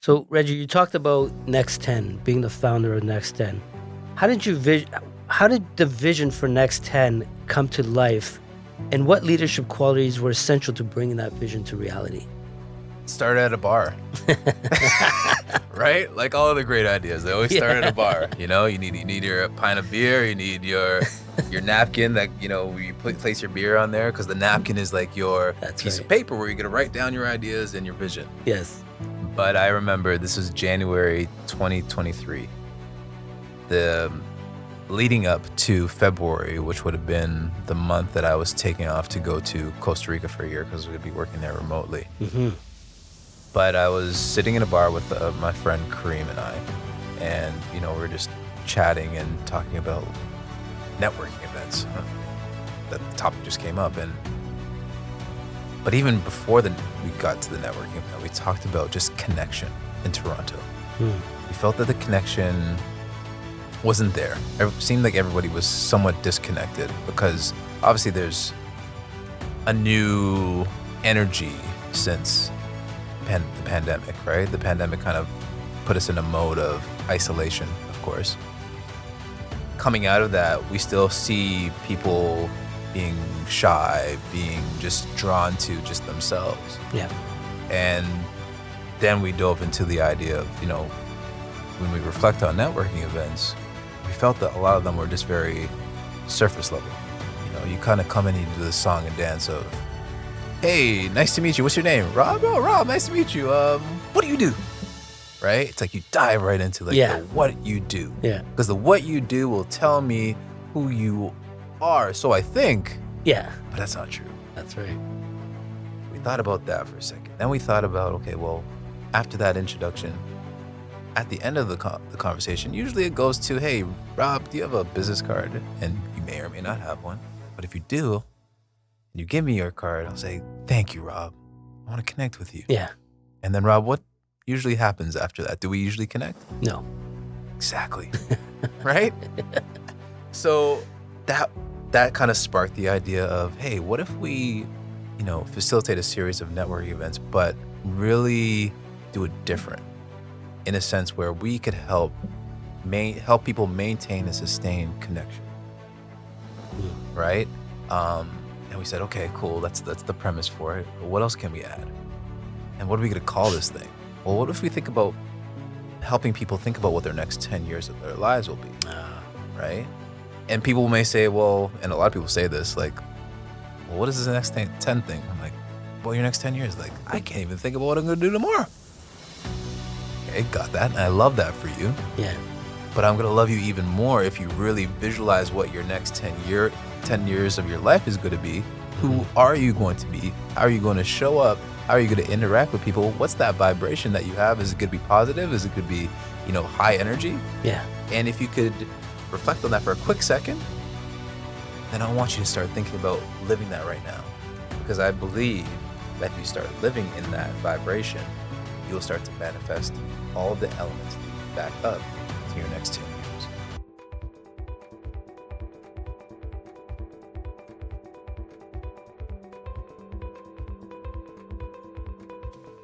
So, Reggie, you talked about Next 10, being the founder of Next 10. How did the vision for Next 10 come to life, and what leadership qualities were essential to bringing that vision to reality? Start at a bar, right? Like all of the great ideas, they always start at a bar. You know, you need your pint of beer, you need your napkin that you place your beer on there, because the napkin is like your piece of paper where you're gonna write down your ideas and your vision. Yes. But I remember this was January 2023. The leading up to February, which would have been the month that I was taking off to go to Costa Rica for a year because we would be working there remotely. Mm-hmm. But I was sitting in a bar with my friend Kareem and I, and we were just chatting and talking about networking events. That topic just came up, but even before we got to the networking event, we talked about just connection in Toronto. We felt that the connection wasn't there. It seemed like everybody was somewhat disconnected because obviously there's a new energy since the pandemic, right? The pandemic kind of put us in a mode of isolation, of course. Coming out of that, we still see people being shy, being just drawn to just themselves. Yeah. And then we dove into the idea of, when we reflect on networking events, we felt that a lot of them were just very surface level. You kind of come in and you do the song and dance of, hey, nice to meet you. What's your name? Rob? Oh, Rob, nice to meet you. What do you do? Right? It's like you dive right into the what you do. Yeah. Because the what you do will tell me who you are. So I think. Yeah. But that's not true. That's right. We thought about that for a second. Then we thought about, okay, well, after that introduction, at the end of the conversation, usually it goes to, hey, Rob, do you have a business card? And you may or may not have one. But if you do, and you give me your card, I'll say, thank you, Rob. I want to connect with you. Yeah. And then, Rob, what usually happens after that? Do we usually connect? No. Exactly. Right? So that kind of sparked the idea of, hey, what if we, facilitate a series of networking events, but really do it different in a sense where we could help people maintain and sustain connection. Right? And we said, okay, cool. That's the premise for it. But what else can we add? And what are we going to call this thing? Well, what if we think about helping people think about what their next 10 years of their lives will be? Right? And people may say, well, and a lot of people say this, like, well, what is this next 10 thing? I'm like, well, your next 10 years, like, I can't even think about what I'm going to do tomorrow. Okay, got that. And I love that for you. Yeah. But I'm going to love you even more if you really visualize what your next 10 years of your life is going to be. Who are you going to be? How are you going to show up? How are you going to interact with people? What's that vibration that you have? Is it going to be positive? Is it going to be, high energy? Yeah. And if you could reflect on that for a quick second, then I want you to start thinking about living that right now. Because I believe that if you start living in that vibration, you'll start to manifest all of the elements that lead back up to your next 10 years.